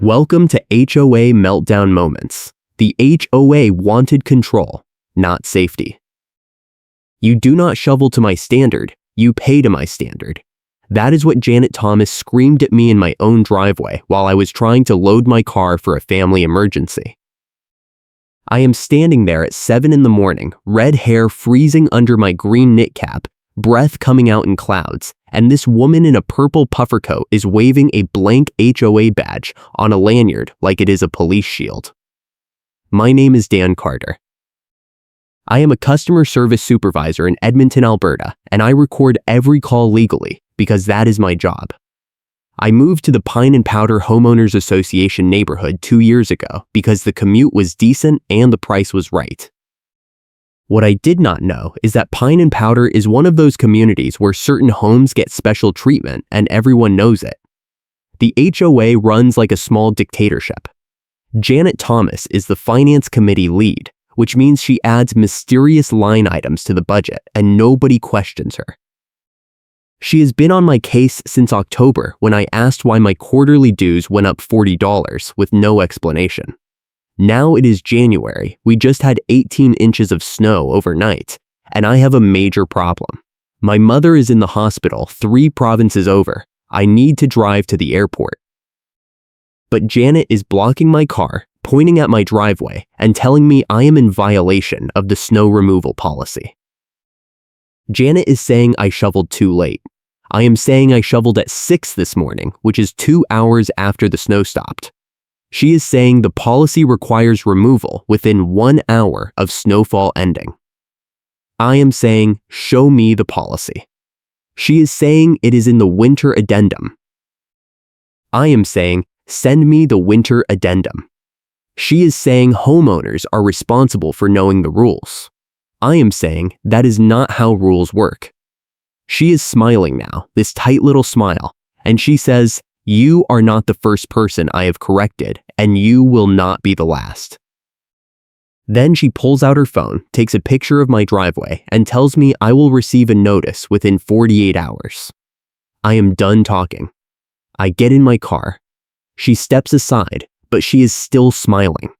Welcome to HOA Meltdown Moments. The HOA wanted control, not safety. You do not shovel to my standard, you pay to my standard. That is what Janet Thomas screamed at me in my own driveway while I was trying to load my car for a family emergency. I am standing there at 7 in the morning, red hair freezing under my green knit cap, breath coming out in clouds, and this woman in a purple puffer coat is waving a blank HOA badge on a lanyard like it is a police shield. My name is Dan Carter. I am a customer service supervisor in Edmonton, Alberta, and I record every call legally because that is my job. I moved to the Pine and Powder Homeowners Association neighborhood 2 years ago because the commute was decent and the price was right. What I did not know is that Pine and Powder is one of those communities where certain homes get special treatment and everyone knows it. The HOA runs like a small dictatorship. Janet Thomas is the finance committee lead, which means she adds mysterious line items to the budget and nobody questions her. She has been on my case since October when I asked why my quarterly dues went up $40 with no explanation. Now it is January, we just had 18 inches of snow overnight, and I have a major problem. My mother is in the hospital 3 provinces over. I need to drive to the airport. But Janet is blocking my car, pointing at my driveway, and telling me I am in violation of the snow removal policy. Janet is saying I shoveled too late. I am saying I shoveled at 6 this morning, which is 2 hours after the snow stopped. She is saying the policy requires removal within 1 hour of snowfall ending. I am saying, show me the policy. She is saying it is in the winter addendum. I am saying, send me the winter addendum. She is saying homeowners are responsible for knowing the rules. I am saying that is not how rules work. She is smiling now, this tight little smile, and she says, you are not the first person I have corrected, and you will not be the last. Then she pulls out her phone, takes a picture of my driveway, and tells me I will receive a notice within 48 hours. I am done talking. I get in my car. She steps aside, but she is still smiling.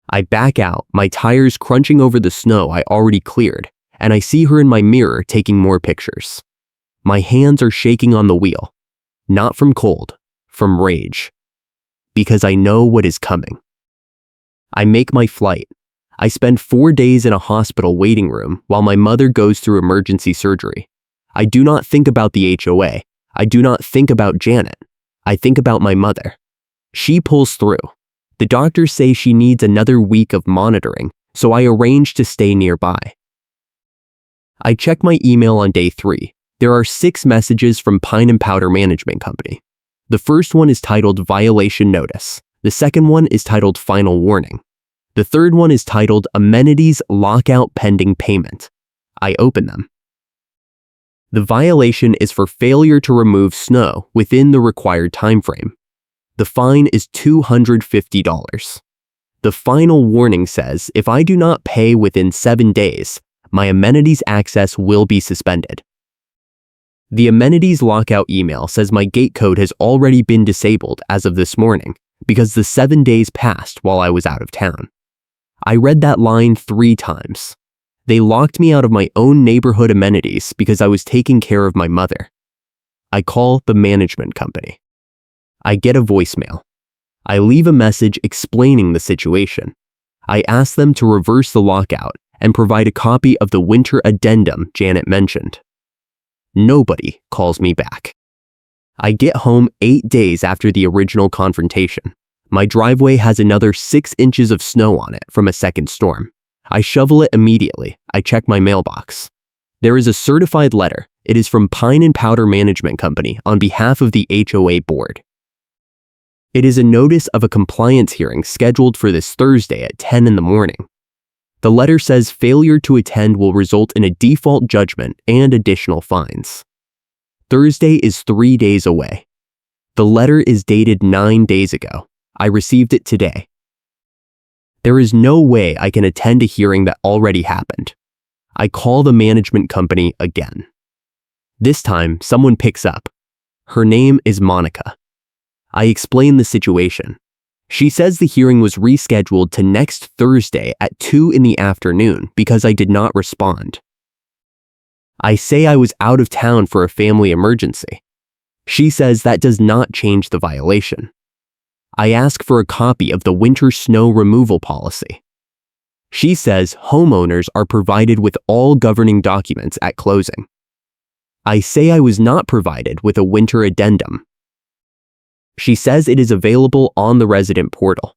I back out, my tires crunching over the snow I already cleared, and I see her in my mirror taking more pictures. My hands are shaking on the wheel. Not from cold, from rage. Because I know what is coming. I make my flight. I spend 4 days in a hospital waiting room while my mother goes through emergency surgery. I do not think about the HOA. I do not think about Janet. I think about my mother. She pulls through. The doctors say she needs another week of monitoring, so I arrange to stay nearby. I check my email on day 3. There are 6 messages from Pine and Powder Management Company. The first one is titled Violation Notice. The second one is titled Final Warning. The third one is titled Amenities Lockout Pending Payment. I open them. The violation is for failure to remove snow within the required time frame. The fine is $250. The final warning says if I do not pay within 7 days, my amenities access will be suspended. The amenities lockout email says my gate code has already been disabled as of this morning because the 7 days passed while I was out of town. I read that line 3 times. They locked me out of my own neighborhood amenities because I was taking care of my mother. I call the management company. I get a voicemail. I leave a message explaining the situation. I ask them to reverse the lockout and provide a copy of the winter addendum Janet mentioned. Nobody calls me back. I get home 8 days after the original confrontation. My driveway has another 6 inches of snow on it from a second storm. I shovel it immediately. I check my mailbox. There is a certified letter. It is from Pine and Powder Management Company on behalf of the HOA board. It is a notice of a compliance hearing scheduled for this Thursday at 10 in the morning. The letter says failure to attend will result in a default judgment and additional fines. Thursday is 3 days away. The letter is dated 9 days ago. I received it today. There is no way I can attend a hearing that already happened. I call the management company again. This time, someone picks up. Her name is Monica. I explain the situation. She says the hearing was rescheduled to next Thursday at 2 in the afternoon because I did not respond. I say I was out of town for a family emergency. She says that does not change the violation. I ask for a copy of the winter snow removal policy. She says homeowners are provided with all governing documents at closing. I say I was not provided with a winter addendum. She says it is available on the resident portal.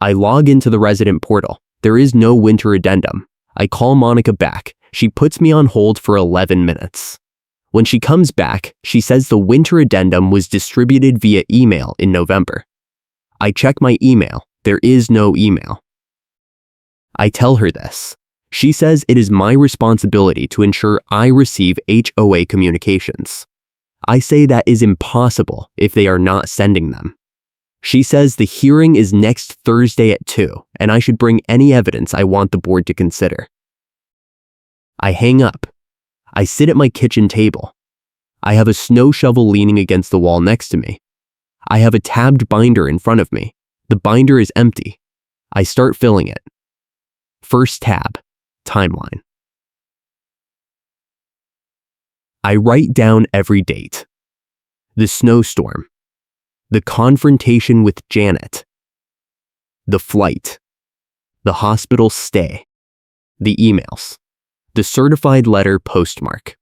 I log into the resident portal. There is no winter addendum. I call Monica back. She puts me on hold for 11 minutes. When she comes back, she says the winter addendum was distributed via email in November. I check my email. There is no email. I tell her this. She says it is my responsibility to ensure I receive HOA communications. I say that is impossible if they are not sending them. She says the hearing is next Thursday at 2, and I should bring any evidence I want the board to consider. I hang up. I sit at my kitchen table. I have a snow shovel leaning against the wall next to me. I have a tabbed binder in front of me. The binder is empty. I start filling it. First tab, timeline. I write down every date. The snowstorm. The confrontation with Janet. The flight. The hospital stay. The emails. The certified letter postmark.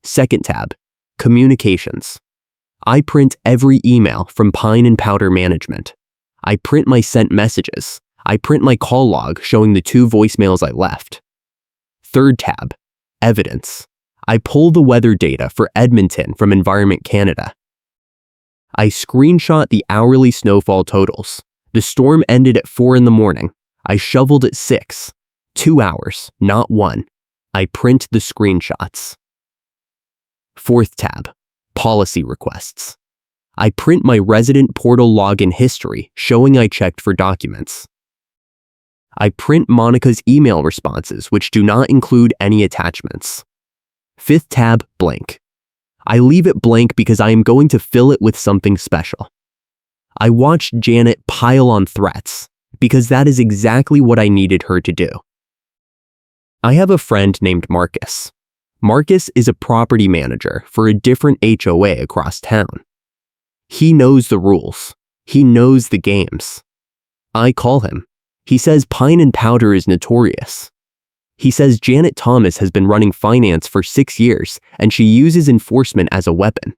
Second tab, communications. I print every email from Pine and Powder Management. I print my sent messages. I print my call log showing the 2 voicemails I left. Third tab, evidence. I pull the weather data for Edmonton from Environment Canada. I screenshot the hourly snowfall totals. The storm ended at 4 in the morning. I shoveled at 6. 2 hours, not 1. I print the screenshots. Fourth tab, policy requests. I print my resident portal login history showing I checked for documents. I print Monica's email responses, which do not include any attachments. Fifth tab, blank. I leave it blank because I am going to fill it with something special. I watched Janet pile on threats because that is exactly what I needed her to do. I have a friend named Marcus. Marcus is a property manager for a different HOA across town. He knows the rules. He knows the games. I call him. He says Pine and Powder is notorious. He says Janet Thomas has been running finance for 6 years and she uses enforcement as a weapon.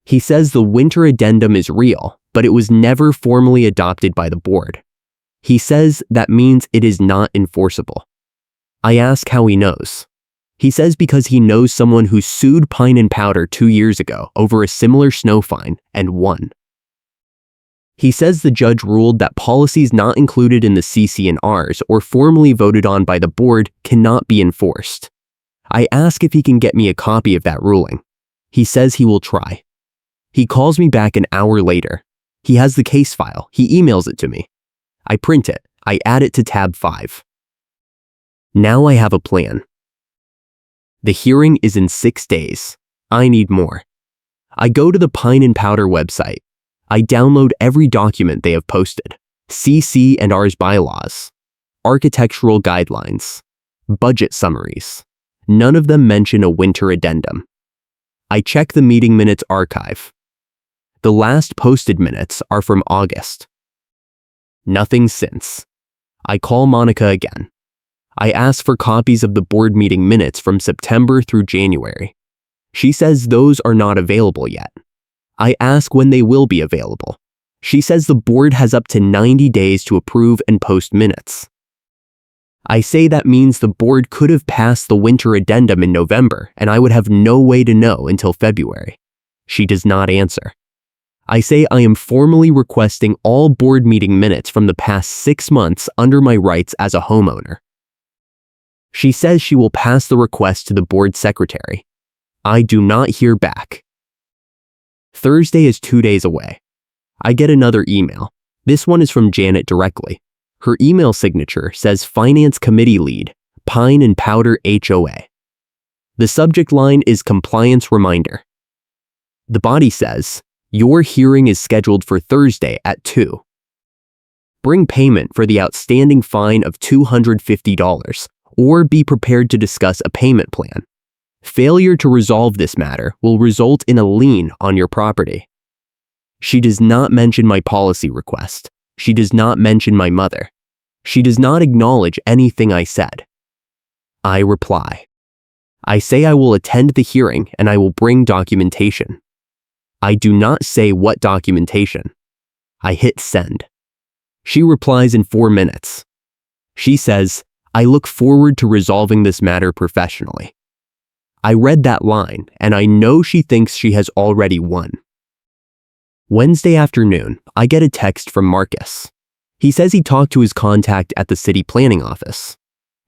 He says the winter addendum is real, but it was never formally adopted by the board. He says that means it is not enforceable. I ask how he knows. He says because he knows someone who sued Pine and Powder 2 years ago over a similar snow fine and won. He says the judge ruled that policies not included in the CC&Rs or formally voted on by the board cannot be enforced. I ask if he can get me a copy of that ruling. He says he will try. He calls me back an hour later. He has the case file. He emails it to me. I print it. I add it to tab 5. Now I have a plan. The hearing is in 6 days. I need more. I go to the Pine and Powder website. I download every document they have posted. CC&Rs bylaws, architectural guidelines, budget summaries. None of them mention a winter addendum. I check the meeting minutes archive. The last posted minutes are from August. Nothing since. I call Monica again. I ask for copies of the board meeting minutes from September through January. She says those are not available yet. I ask when they will be available. She says the board has up to 90 days to approve and post minutes. I say that means the board could have passed the winter addendum in November and I would have no way to know until February. She does not answer. I say I am formally requesting all board meeting minutes from the past 6 months under my rights as a homeowner. She says she will pass the request to the board secretary. I do not hear back. Thursday is 2 days away. I get another email. This one is from Janet directly. Her email signature says Finance Committee Lead, Pine and Powder HOA. The subject line is Compliance Reminder. The body says, Your hearing is scheduled for Thursday at 2. Bring payment for the outstanding fine of $250 or be prepared to discuss a payment plan. Failure to resolve this matter will result in a lien on your property. She does not mention my policy request. She does not mention my mother. She does not acknowledge anything I said. I reply. I say I will attend the hearing and I will bring documentation. I do not say what documentation. I hit send. She replies in 4 minutes. She says, I look forward to resolving this matter professionally. I read that line and I know she thinks she has already won. Wednesday afternoon, I get a text from Marcus. He says he talked to his contact at the city planning office.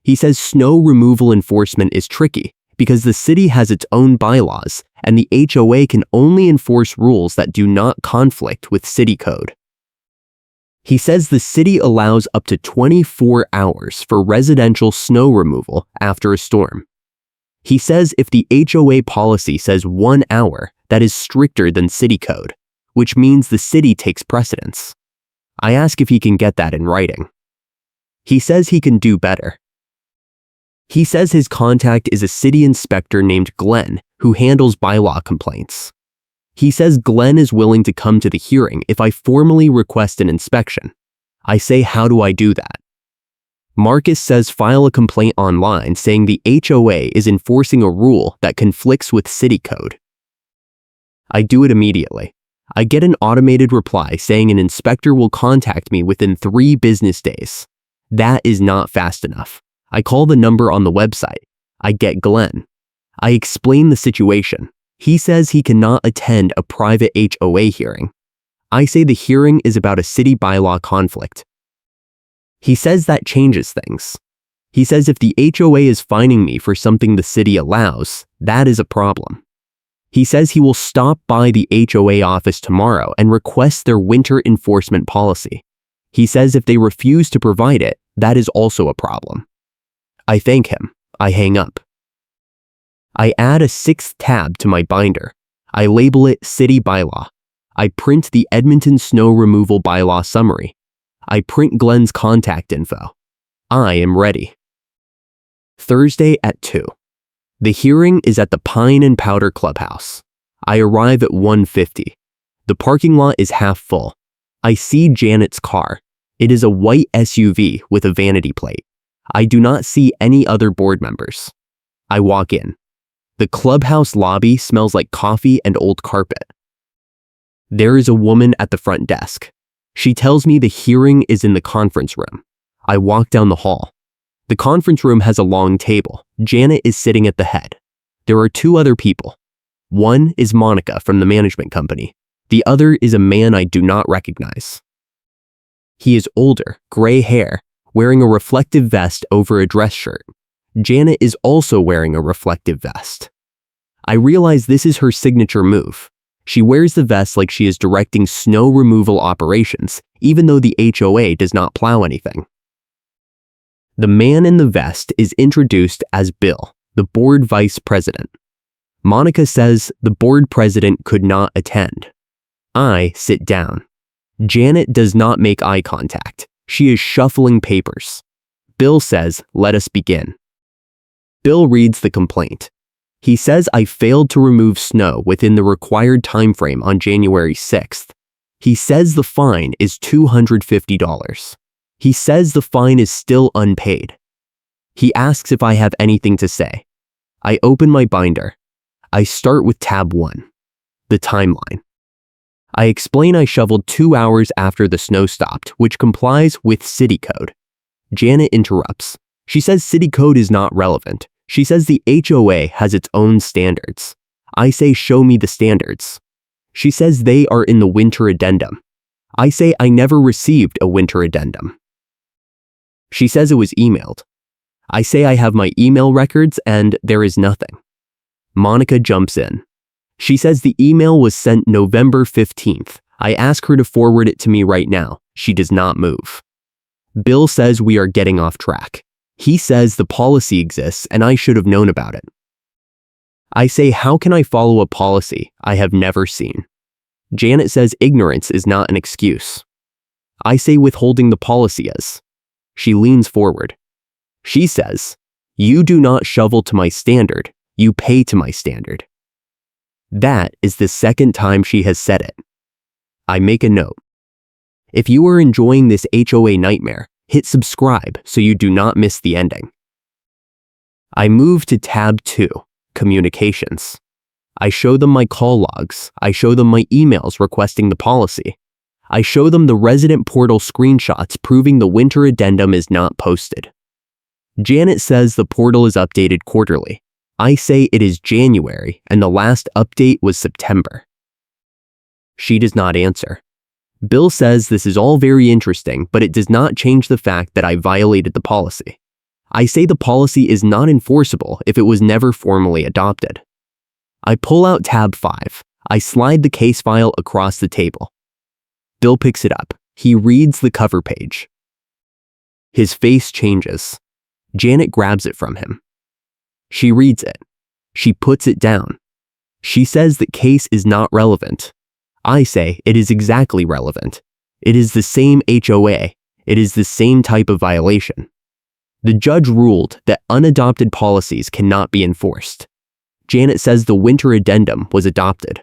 He says snow removal enforcement is tricky because the city has its own bylaws and the HOA can only enforce rules that do not conflict with city code. He says the city allows up to 24 hours for residential snow removal after a storm. He says if the HOA policy says 1 hour, that is stricter than city code, which means the city takes precedence. I ask if he can get that in writing. He says he can do better. He says his contact is a city inspector named Glenn who handles bylaw complaints. He says Glenn is willing to come to the hearing if I formally request an inspection. I say, how do I do that? Marcus says file a complaint online saying the HOA is enforcing a rule that conflicts with city code. I do it immediately. I get an automated reply saying an inspector will contact me within 3 business days. That is not fast enough. I call the number on the website. I get Glenn. I explain the situation. He says he cannot attend a private HOA hearing. I say the hearing is about a city bylaw conflict. He says that changes things. He says if the HOA is fining me for something the city allows, that is a problem. He says he will stop by the HOA office tomorrow and request their winter enforcement policy. He says if they refuse to provide it, that is also a problem. I thank him. I hang up. I add a 6th tab to my binder. I label it City Bylaw. I print the Edmonton Snow Removal Bylaw Summary. I print Glenn's contact info. I am ready. Thursday at 2. The hearing is at the Pine and Powder Clubhouse. I arrive at 1:50. The parking lot is half full. I see Janet's car. It is a white SUV with a vanity plate. I do not see any other board members. I walk in. The clubhouse lobby smells like coffee and old carpet. There is a woman at the front desk. She tells me the hearing is in the conference room. I walk down the hall. The conference room has a long table. Janet is sitting at the head. There are 2 other people. One is Monica from the management company. The other is a man I do not recognize. He is older, gray hair, wearing a reflective vest over a dress shirt. Janet is also wearing a reflective vest. I realize this is her signature move. She wears the vest like she is directing snow removal operations, even though the HOA does not plow anything. The man in the vest is introduced as Bill, the board vice president. Monica says the board president could not attend. I sit down. Janet does not make eye contact. She is shuffling papers. Bill says, let us begin. Bill reads the complaint. He says I failed to remove snow within the required time frame on January 6th. He says the fine is $250. He says the fine is still unpaid. He asks if I have anything to say. I open my binder. I start with tab 1, the timeline. I explain I shoveled 2 hours after the snow stopped, which complies with city code. Janet interrupts. She says city code is not relevant. She says the HOA has its own standards. I say show me the standards. She says they are in the winter addendum. I say I never received a winter addendum. She says it was emailed. I say I have my email records and there is nothing. Monica jumps in. She says the email was sent November 15th. I ask her to forward it to me right now. She does not move. Bill says we are getting off track. He says the policy exists and I should have known about it. I say, how can I follow a policy I have never seen? Janet says ignorance is not an excuse. I say withholding the policy is. She leans forward. She says, you do not shovel to my standard, you pay to my standard. That is the second time she has said it. I make a note. If you are enjoying this HOA nightmare, hit subscribe so you do not miss the ending. I move to tab 2, Communications. I show them my call logs. I show them my emails requesting the policy. I show them the resident portal screenshots proving the winter addendum is not posted. Janet says the portal is updated quarterly. I say it is January and the last update was September. She does not answer. Bill says this is all very interesting, but it does not change the fact that I violated the policy. I say the policy is not enforceable if it was never formally adopted. I pull out tab 5. I slide the case file across the table. Bill picks it up. He reads the cover page. His face changes. Janet grabs it from him. She reads it. She puts it down. She says the case is not relevant. I say it is exactly relevant. It is the same HOA. It is the same type of violation. The judge ruled that unadopted policies cannot be enforced. Janet says the winter addendum was adopted.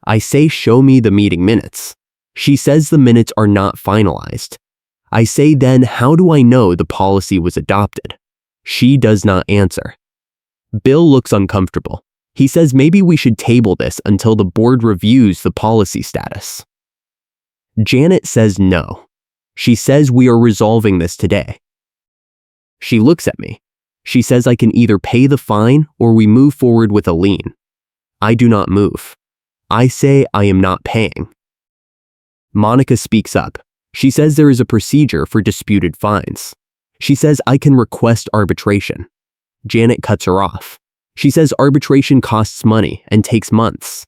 I say show me the meeting minutes. She says the minutes are not finalized. I say then how do I know the policy was adopted? She does not answer. Bill looks uncomfortable. He says maybe we should table this until the board reviews the policy status. Janet says no. She says we are resolving this today. She looks at me. She says I can either pay the fine or we move forward with a lien. I do not move. I say I am not paying. Monica speaks up. She says there is a procedure for disputed fines. She says I can request arbitration. Janet cuts her off. She says arbitration costs money and takes months.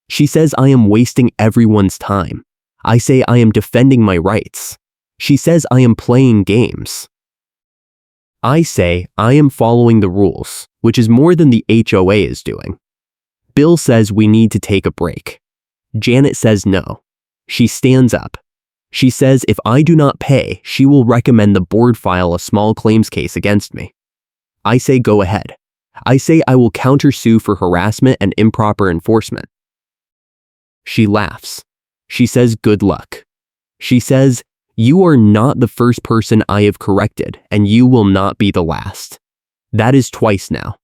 She says I am wasting everyone's time. I say I am defending my rights. She says I am playing games. I say I am following the rules, which is more than the HOA is doing. Bill says we need to take a break. Janet says no. She stands up. She says if I do not pay, she will recommend the board file a small claims case against me. I say go ahead. I say I will countersue for harassment and improper enforcement. She laughs. She says good luck. She says, you are not the first person I have corrected, and you will not be the last. That is twice now.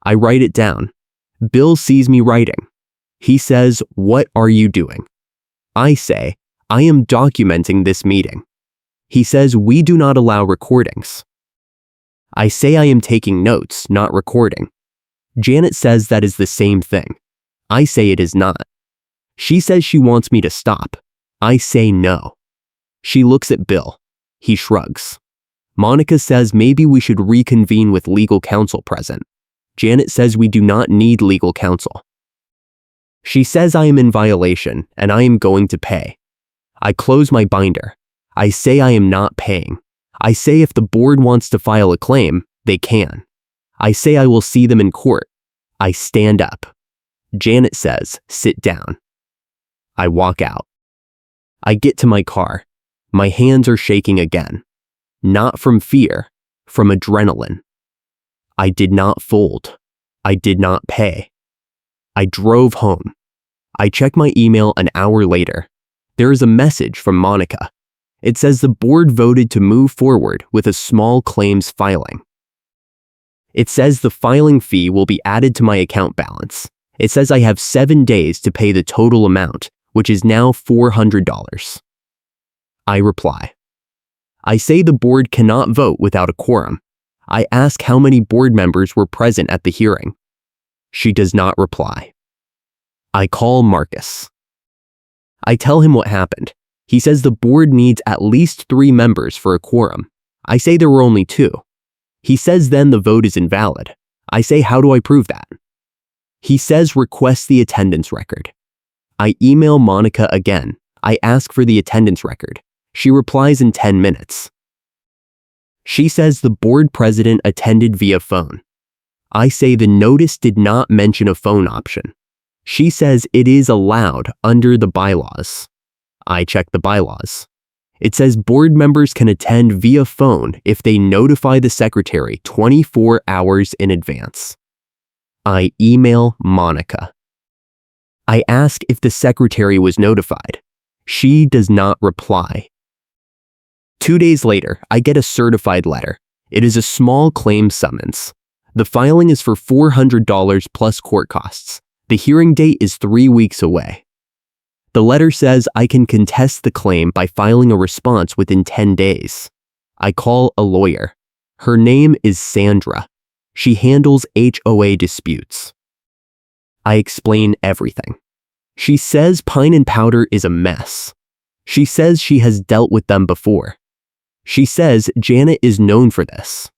I write it down. Bill sees me writing. He says, what are you doing? I say, I am documenting this meeting. He says, we do not allow recordings. I say I am taking notes, not recording. Janet says that is the same thing. I say it is not. She says she wants me to stop. I say no. She looks at Bill. He shrugs. Monica says maybe we should reconvene with legal counsel present. Janet says we do not need legal counsel. She says I am in violation and I am going to pay. I close my binder. I say I am not paying. I say if the board wants to file a claim, they can. I say I will see them in court. I stand up. Janet says, sit down. I walk out. I get to my car. My hands are shaking again. Not from fear, from adrenaline. I did not fold. I did not pay. I drove home. I check my email an hour later. There is a message from Monica. It says the board voted to move forward with a small claims filing. It says the filing fee will be added to my account balance. It says I have 7 days to pay the total amount, which is now $400. I reply. I say the board cannot vote without a quorum. I ask how many board members were present at the hearing. She does not reply. I call Marcus. I tell him what happened. He says the board needs at least 3 members for a quorum. I say there were only 2. He says then the vote is invalid. I say how do I prove that? He says request the attendance record. I email Monica again. I ask for the attendance record. She replies in 10 minutes. She says the board president attended via phone. I say the notice did not mention a phone option. She says it is allowed under the bylaws. I check the bylaws. It says board members can attend via phone if they notify the secretary 24 hours in advance. I email Monica. I ask if the secretary was notified. She does not reply. 2 days later, I get a certified letter. It is a small claim summons. The filing is for $400 plus court costs. The hearing date is 3 weeks away. The letter says I can contest the claim by filing a response within 10 days. I call a lawyer. Her name is Sandra. She handles HOA disputes. I explain everything. She says Pine and Powder is a mess. She says she has dealt with them before. She says Janet is known for this.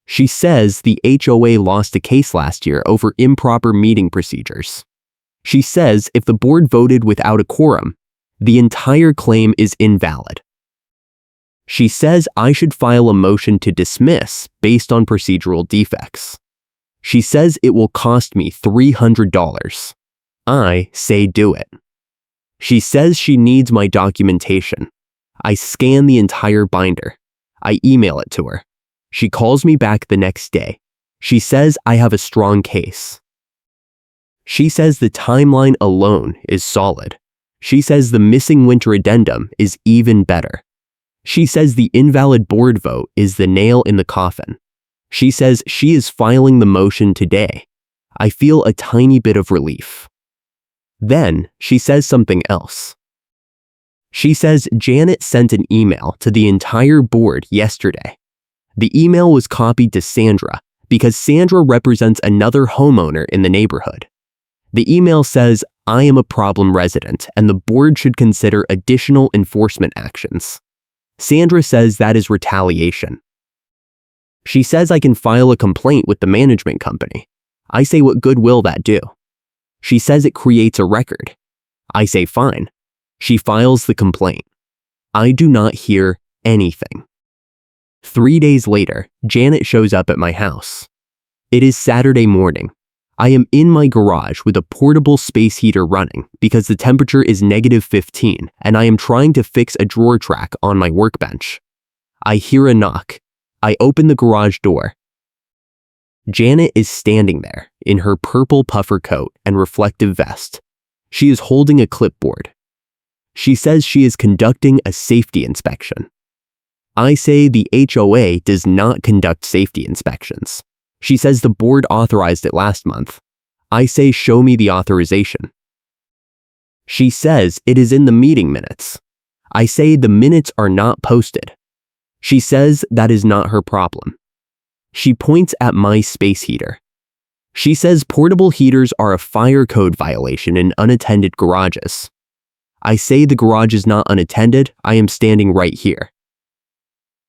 She says the HOA lost a case last year over improper meeting procedures. She says if the board voted without a quorum, the entire claim is invalid. She says I should file a motion to dismiss based on procedural defects. She says it will cost me $300. I say do it. She says she needs my documentation. I scan the entire binder. I email it to her. She calls me back the next day. She says I have a strong case. She says the timeline alone is solid. She says the missing winter addendum is even better. She says the invalid board vote is the nail in the coffin. She says she is filing the motion today. I feel a tiny bit of relief. Then she says something else. She says Janet sent an email to the entire board yesterday. The email was copied to Sandra because Sandra represents another homeowner in the neighborhood. The email says, I am a problem resident and the board should consider additional enforcement actions. Sandra says that is retaliation. She says I can file a complaint with the management company. I say what good will that do? She says it creates a record. I say fine. She files the complaint. I do not hear anything. 3 days later, Janet shows up at my house. It is Saturday morning. I am in my garage with a portable space heater running because the temperature is -15 and I am trying to fix a drawer track on my workbench. I hear a knock. I open the garage door. Janet is standing there in her purple puffer coat and reflective vest. She is holding a clipboard. She says she is conducting a safety inspection. I say the HOA does not conduct safety inspections. She says the board authorized it last month. I say show me the authorization. She says it is in the meeting minutes. I say the minutes are not posted. She says that is not her problem. She points at my space heater. She says portable heaters are a fire code violation in unattended garages. I say the garage is not unattended. I am standing right here.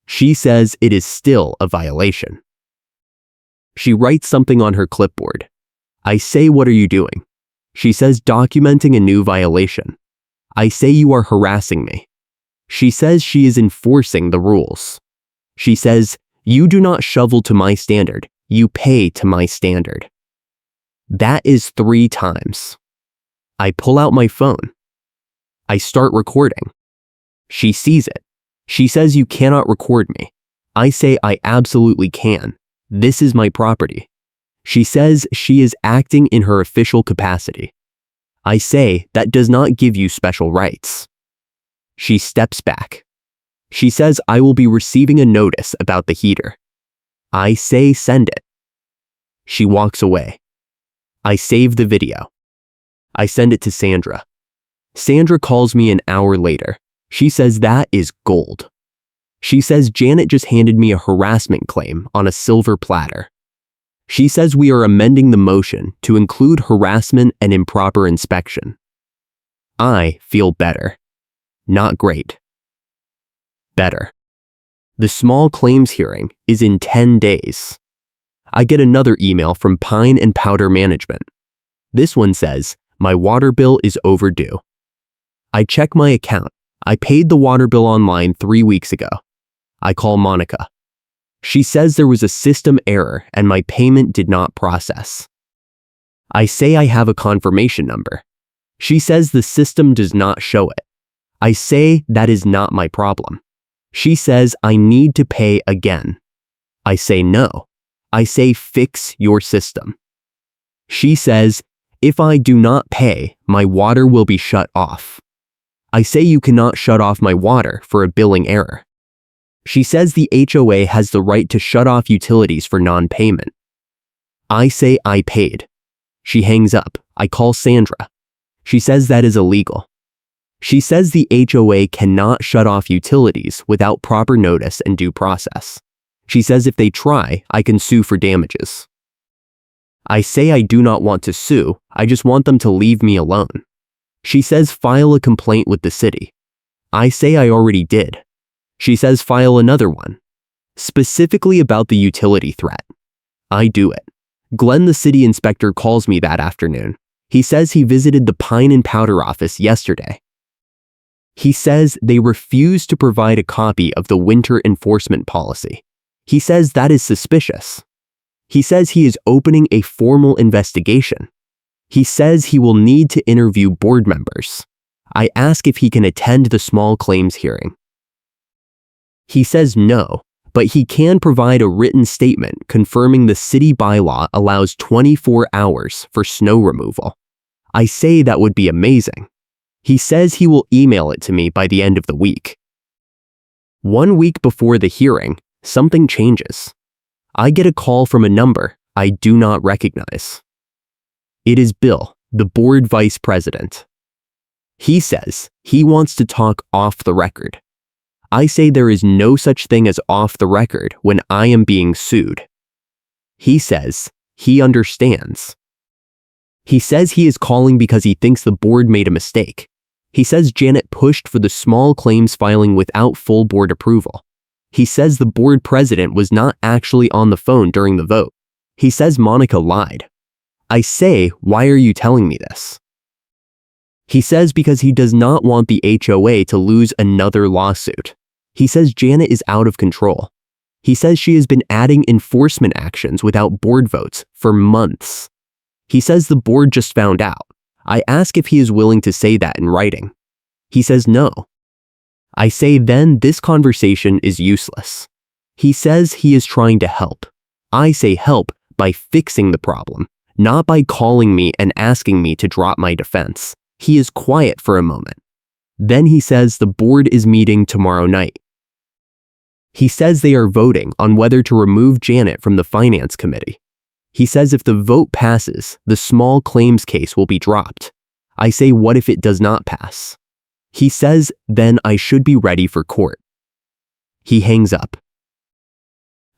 She says it is still a violation. She writes something on her clipboard. I say, what are you doing? She says, documenting a new violation. I say, you are harassing me. She says she is enforcing the rules. She says, you do not shovel to my standard. You pay to my standard. That is 3 times. I pull out my phone. I start recording. She sees it. She says, you cannot record me. I say, I absolutely can. This is my property. She says she is acting in her official capacity. I say that does not give you special rights. She steps back. She says I will be receiving a notice about the heater. I say send it. She walks away. I save the video. I send it to Sandra. Sandra calls me an hour later. She says that is gold. She says Janet just handed me a harassment claim on a silver platter. She says we are amending the motion to include harassment and improper inspection. I feel better. Not great. Better. The small claims hearing is in 10 days. I get another email from Pine and Powder Management. This one says, my water bill is overdue. I check my account. I paid the water bill online 3 weeks ago. I call Monica. She says there was a system error and my payment did not process. I say I have a confirmation number. She says the system does not show it. I say that is not my problem. She says I need to pay again. I say no. I say fix your system. She says, if I do not pay, my water will be shut off. I say you cannot shut off my water for a billing error. She says the HOA has the right to shut off utilities for non-payment. I say I paid. She hangs up. I call Sandra. She says that is illegal. She says the HOA cannot shut off utilities without proper notice and due process. She says if they try, I can sue for damages. I say I do not want to sue, I just want them to leave me alone. She says file a complaint with the city. I say I already did. She says file another one, specifically about the utility threat. I do it. Glenn, the city inspector, calls me that afternoon. He says he visited the Pine and Powder office yesterday. He says they refuse to provide a copy of the winter enforcement policy. He says that is suspicious. He says he is opening a formal investigation. He says he will need to interview board members. I ask if he can attend the small claims hearing. He says no, but he can provide a written statement confirming the city bylaw allows 24 hours for snow removal. I say that would be amazing. He says he will email it to me by the end of the week. 1 week before the hearing, something changes. I get a call from a number I do not recognize. It is Bill, the board vice president. He says he wants to talk off the record. I say there is no such thing as off the record when I am being sued. He says he understands. He says he is calling because he thinks the board made a mistake. He says Janet pushed for the small claims filing without full board approval. He says the board president was not actually on the phone during the vote. He says Monica lied. I say, why are you telling me this? He says because he does not want the HOA to lose another lawsuit. He says Janet is out of control. He says she has been adding enforcement actions without board votes for months. He says the board just found out. I ask if he is willing to say that in writing. He says no. I say then this conversation is useless. He says he is trying to help. I say help by fixing the problem, not by calling me and asking me to drop my defense. He is quiet for a moment. Then he says the board is meeting tomorrow night. He says they are voting on whether to remove Janet from the finance committee. He says if the vote passes, the small claims case will be dropped. I say what if it does not pass? He says then I should be ready for court. He hangs up.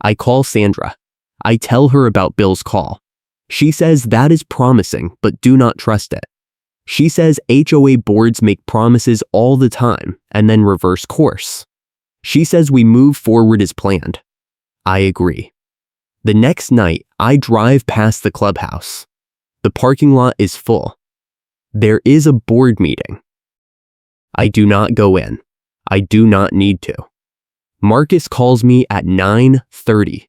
I call Sandra. I tell her about Bill's call. She says that is promising, but do not trust it. She says HOA boards make promises all the time and then reverse course. She says we move forward as planned. I agree. The next night, I drive past the clubhouse. The parking lot is full. There is a board meeting. I do not go in. I do not need to. Marcus calls me at 9:30.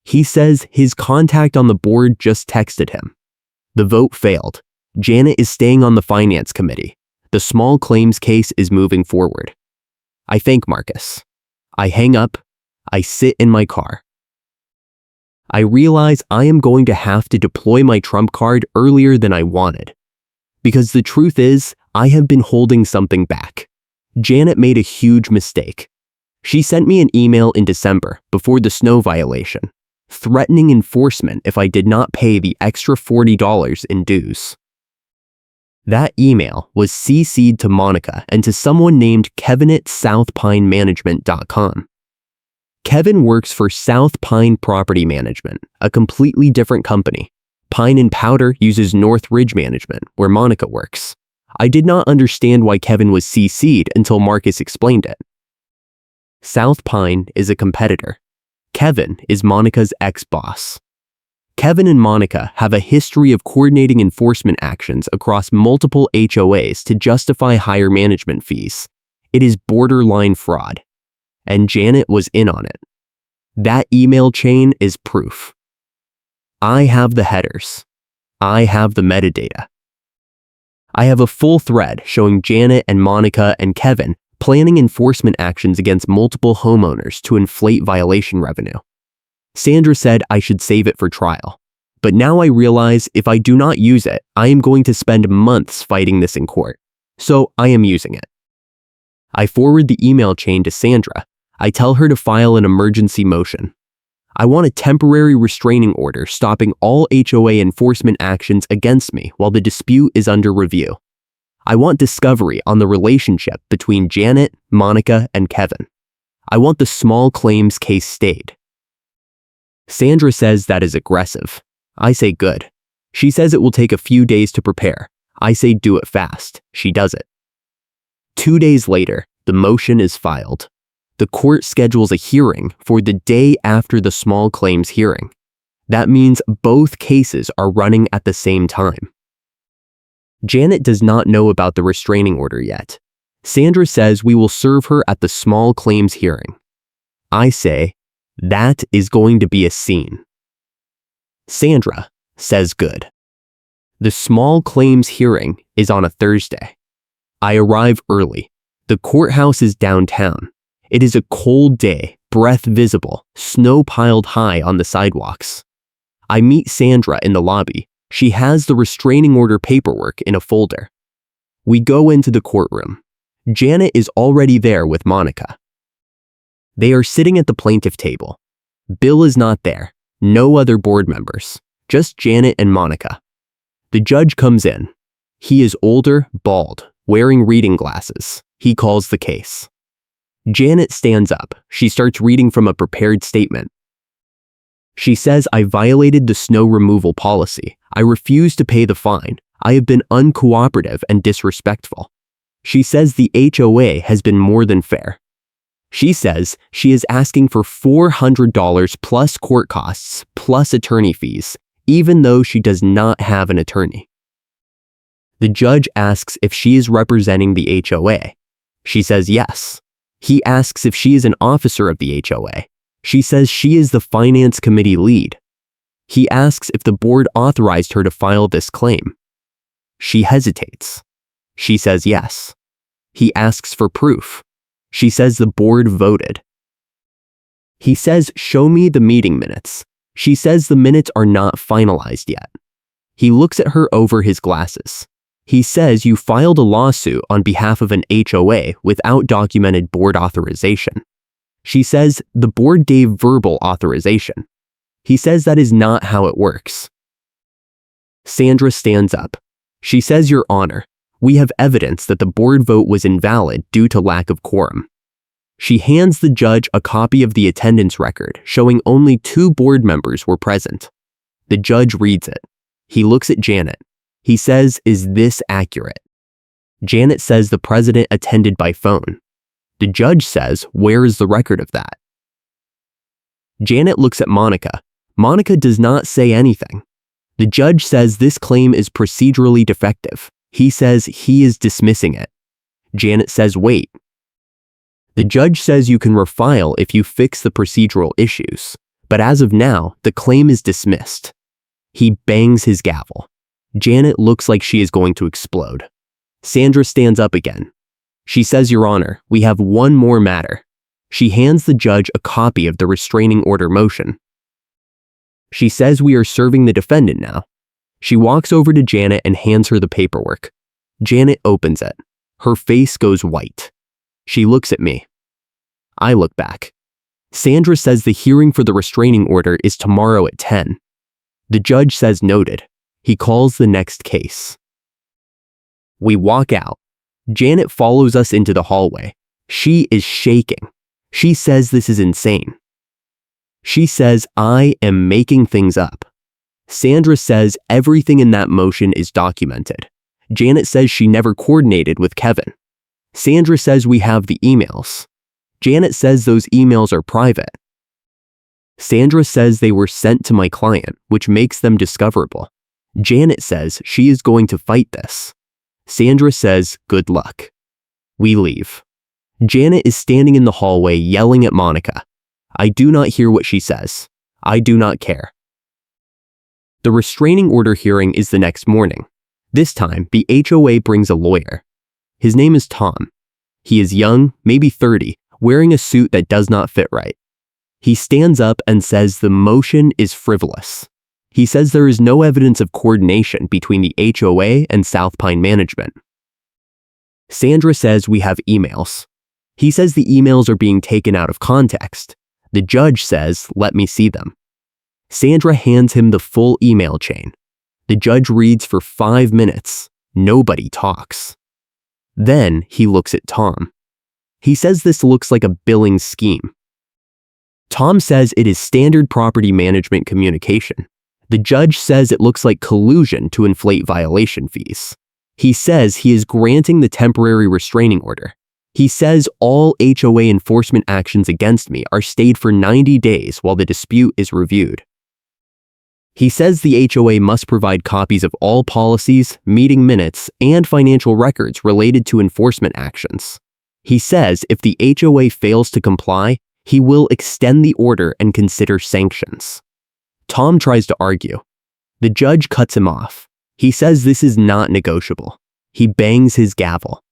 He says his contact on the board just texted him. The vote failed. Janet is staying on the finance committee. The small claims case is moving forward. I thank Marcus. I hang up. I sit in my car. I realize I am going to have to deploy my trump card earlier than I wanted. Because the truth is, I have been holding something back. Janet made a huge mistake. She sent me an email in December before the snow violation, threatening enforcement if I did not pay the extra $40 in dues. That email was CC'd to Monica and to someone named Kevin at southpinemanagement.com. Kevin works for South Pine Property Management, a completely different company. Pine and Powder uses North Ridge Management, where Monica works. I did not understand why Kevin was CC'd until Marcus explained it. South Pine is a competitor. Kevin is Monica's ex-boss. Kevin and Monica have a history of coordinating enforcement actions across multiple HOAs to justify higher management fees. It is borderline fraud. And Janet was in on it. That email chain is proof. I have the headers. I have the metadata. I have a full thread showing Janet and Monica and Kevin planning enforcement actions against multiple homeowners to inflate violation revenue. Sandra said I should save it for trial. But now I realize if I do not use it, I am going to spend months fighting this in court. So I am using it. I forward the email chain to Sandra. I tell her to file an emergency motion. I want a temporary restraining order stopping all HOA enforcement actions against me while the dispute is under review. I want discovery on the relationship between Janet, Monica, and Kevin. I want the small claims case stayed. Sandra says that is aggressive. I say good. She says it will take a few days to prepare. I say do it fast. She does it. 2 days later, the motion is filed. The court schedules a hearing for the day after the small claims hearing. That means both cases are running at the same time. Janet does not know about the restraining order yet. Sandra says we will serve her at the small claims hearing. I say, that is going to be a scene. Sandra says good. The small claims hearing is on a Thursday. I arrive early. The courthouse is downtown. It is a cold day, breath visible, snow piled high on the sidewalks. I meet Sandra in the lobby. She has the restraining order paperwork in a folder. We go into the courtroom. Janet is already there with Monica. They are sitting at the plaintiff table. Bill is not there. No other board members. Just Janet and Monica. The judge comes in. He is older, bald, wearing reading glasses. He calls the case. Janet stands up. She starts reading from a prepared statement. She says, I violated the snow removal policy. I refuse to pay the fine. I have been uncooperative and disrespectful. She says the HOA has been more than fair. She says she is asking for $400 plus court costs plus attorney fees, even though she does not have an attorney. The judge asks if she is representing the HOA. She says yes. He asks if she is an officer of the HOA. She says she is the finance committee lead. He asks if the board authorized her to file this claim. She hesitates. She says yes. He asks for proof. She says the board voted. He says, show me the meeting minutes. She says the minutes are not finalized yet. He looks at her over his glasses. He says you filed a lawsuit on behalf of an HOA without documented board authorization. She says the board gave verbal authorization. He says that is not how it works. Sandra stands up. She says, Your Honor, we have evidence that the board vote was invalid due to lack of quorum. She hands the judge a copy of the attendance record showing only 2 board members were present. The judge reads it. He looks at Janet. He says, Is this accurate? Janet says the president attended by phone. The judge says, Where is the record of that? Janet looks at Monica. Monica does not say anything. The judge says this claim is procedurally defective. He says he is dismissing it. Janet says, Wait. The judge says you can refile if you fix the procedural issues, but as of now, the claim is dismissed. He bangs his gavel. Janet looks like she is going to explode. Sandra stands up again. She says, Your Honor, we have one more matter. She hands the judge a copy of the restraining order motion. She says we are serving the defendant now. She walks over to Janet and hands her the paperwork. Janet opens it. Her face goes white. She looks at me. I look back. Sandra says the hearing for the restraining order is tomorrow at 10. The judge says noted. He calls the next case. We walk out. Janet follows us into the hallway. She is shaking. She says this is insane. She says, I am making things up. Sandra says everything in that motion is documented. Janet says she never coordinated with Kevin. Sandra says we have the emails. Janet says those emails are private. Sandra says they were sent to my client, which makes them discoverable. Janet says she is going to fight this. Sandra says, good luck. We leave. Janet is standing in the hallway yelling at Monica. I do not hear what she says. I do not care. The restraining order hearing is the next morning. This time, the HOA brings a lawyer. His name is Tom. He is young, maybe 30, wearing a suit that does not fit right. He stands up and says the motion is frivolous. He says there is no evidence of coordination between the HOA and South Pine management. Sandra says we have emails. He says the emails are being taken out of context. The judge says, let me see them. Sandra hands him the full email chain. The judge reads for 5 minutes. Nobody talks. Then he looks at Tom. He says this looks like a billing scheme. Tom says it is standard property management communication. The judge says it looks like collusion to inflate violation fees. He says he is granting the temporary restraining order. He says all HOA enforcement actions against me are stayed for 90 days while the dispute is reviewed. He says the HOA must provide copies of all policies, meeting minutes, and financial records related to enforcement actions. He says if the HOA fails to comply, he will extend the order and consider sanctions. Tom tries to argue. The judge cuts him off. He says this is not negotiable. He bangs his gavel.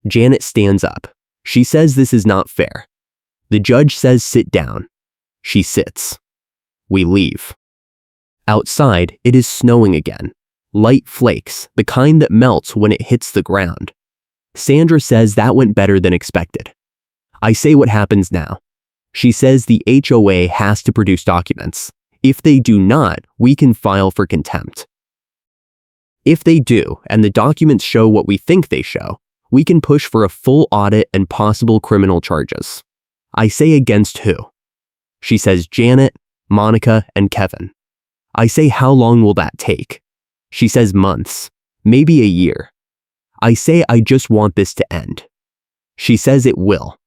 Janet stands up. She says this is not fair. The judge says sit down. She sits. We leave. Outside, it is snowing again. Light flakes, the kind that melts when it hits the ground. Sandra says that went better than expected. I say what happens now. She says the HOA has to produce documents. If they do not, we can file for contempt. If they do, and the documents show what we think they show, we can push for a full audit and possible criminal charges. I say against who? She says Janet, Monica, and Kevin. I say how long will that take? She says months, maybe a year. I say I just want this to end. She says it will.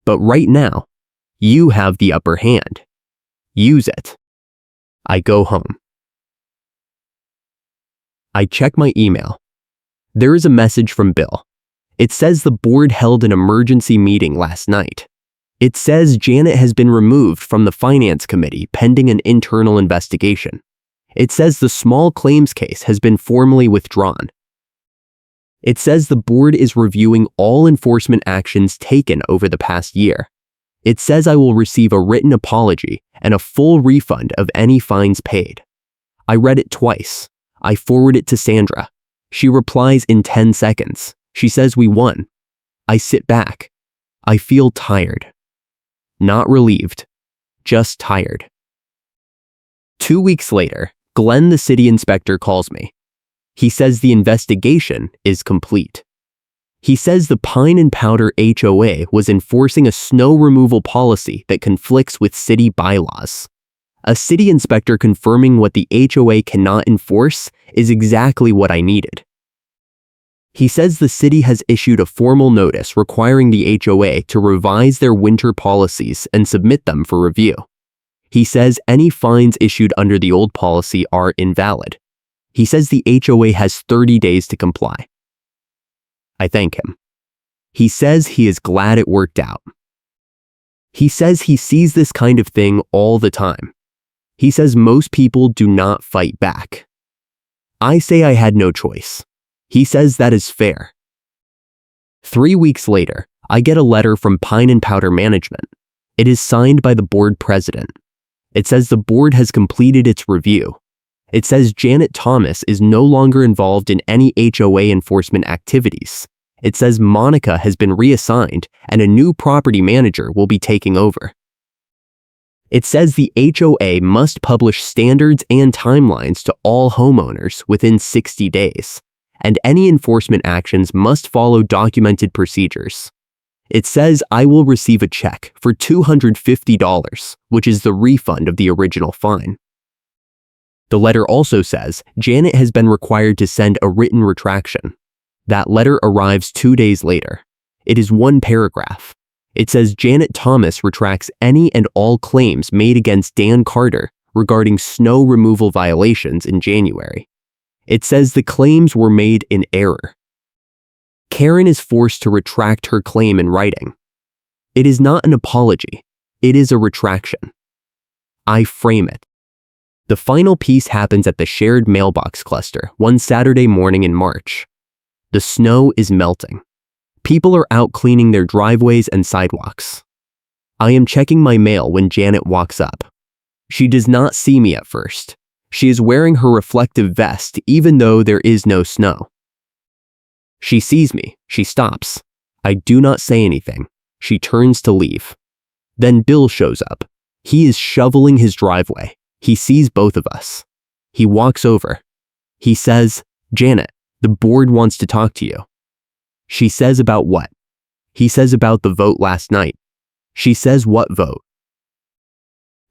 But right now, you have the upper hand. Use it. I go home. I check my email. There is a message from Bill. It says the board held an emergency meeting last night. It says Janet has been removed from the finance committee pending an internal investigation. It says the small claims case has been formally withdrawn. It says the board is reviewing all enforcement actions taken over the past year. It says I will receive a written apology and a full refund of any fines paid. I read it twice. I forward it to Sandra. She replies in 10 seconds. She says we won. I sit back. I feel tired. Not relieved. Just tired. 2 weeks later, Glenn, the city inspector, calls me. He says the investigation is complete. He says the Pine and Powder HOA was enforcing a snow removal policy that conflicts with city bylaws. A city inspector confirming what the HOA cannot enforce is exactly what I needed. He says the city has issued a formal notice requiring the HOA to revise their winter policies and submit them for review. He says any fines issued under the old policy are invalid. He says the HOA has 30 days to comply. I thank him. He says he is glad it worked out. He says he sees this kind of thing all the time. He says most people do not fight back. I say I had no choice. He says that is fair. 3 weeks later, I get a letter from Pine and Powder Management. It is signed by the board president. It says the board has completed its review. It says Janet Thomas is no longer involved in any HOA enforcement activities. It says Monica has been reassigned and a new property manager will be taking over. It says the HOA must publish standards and timelines to all homeowners within 60 days, and any enforcement actions must follow documented procedures. It says I will receive a check for $250, which is the refund of the original fine. The letter also says Janet has been required to send a written retraction. That letter arrives 2 days later. It is 1 paragraph. It says Janet Thomas retracts any and all claims made against Dan Carter regarding snow removal violations in January. It says the claims were made in error. Karen is forced to retract her claim in writing. It is not an apology. It is a retraction. I frame it. The final piece happens at the shared mailbox cluster one Saturday morning in March. The snow is melting. People are out cleaning their driveways and sidewalks. I am checking my mail when Janet walks up. She does not see me at first. She is wearing her reflective vest even though there is no snow. She sees me. She stops. I do not say anything. She turns to leave. Then Bill shows up. He is shoveling his driveway. He sees both of us. He walks over. He says, "Janet, the board wants to talk to you." She says about what? He says about the vote last night. She says what vote?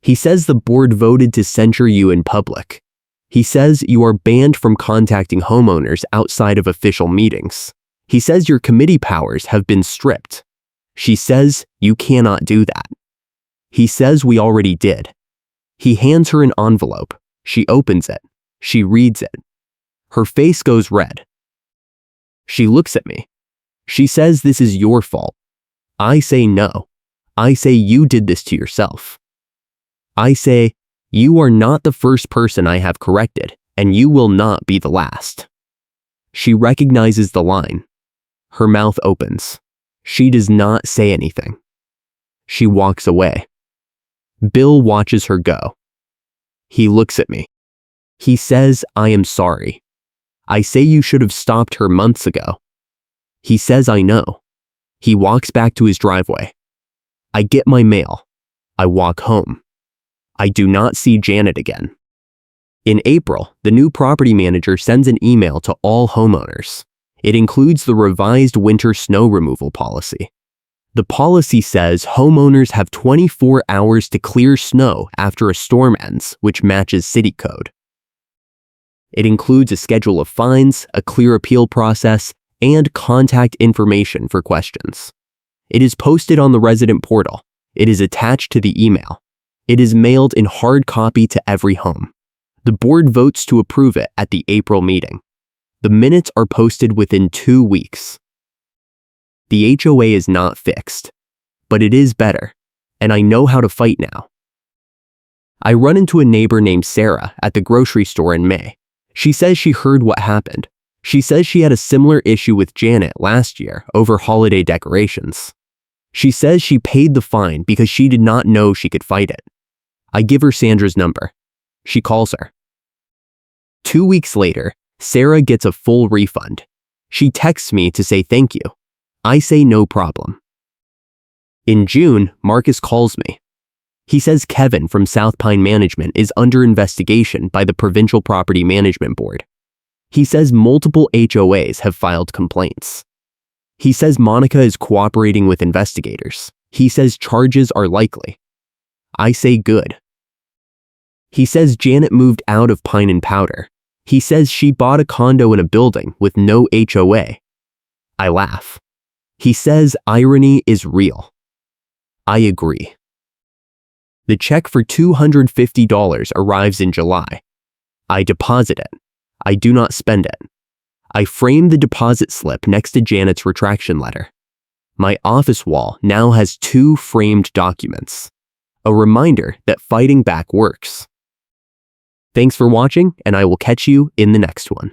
He says the board voted to censure you in public. He says you are banned from contacting homeowners outside of official meetings. He says your committee powers have been stripped. She says you cannot do that. He says we already did. He hands her an envelope. She opens it. She reads it. Her face goes red. She looks at me. She says this is your fault. I say no. I say you did this to yourself. I say, you are not the first person I have corrected, and you will not be the last. She recognizes the line. Her mouth opens. She does not say anything. She walks away. Bill watches her go. He looks at me. He says, I am sorry. I say you should have stopped her months ago. He says I know. He walks back to his driveway. I get my mail. I walk home. I do not see Janet again. In April, the new property manager sends an email to all homeowners. It includes the revised winter snow removal policy. The policy says homeowners have 24 hours to clear snow after a storm ends, which matches city code. It includes a schedule of fines, a clear appeal process, and contact information for questions. It is posted on the resident portal. It is attached to the email. It is mailed in hard copy to every home. The board votes to approve it at the April meeting. The minutes are posted within 2 weeks. The HOA is not fixed, but it is better, and I know how to fight now. I run into a neighbor named Sarah at the grocery store in May. She says she heard what happened. She says she had a similar issue with Janet last year over holiday decorations. She says she paid the fine because she did not know she could fight it. I give her Sandra's number. She calls her. 2 weeks later, Sarah gets a full refund. She texts me to say thank you. I say no problem. In June, Marcus calls me. He says Kevin from South Pine Management is under investigation by the Provincial Property Management Board. He says multiple HOAs have filed complaints. He says Monica is cooperating with investigators. He says charges are likely. I say good. He says Janet moved out of Pine and Powder. He says she bought a condo in a building with no HOA. I laugh. He says irony is real. I agree. The check for $250 arrives in July. I deposit it. I do not spend it. I frame the deposit slip next to Janet's retraction letter. My office wall now has 2 framed documents. A reminder that fighting back works. Thanks for watching, and I will catch you in the next one.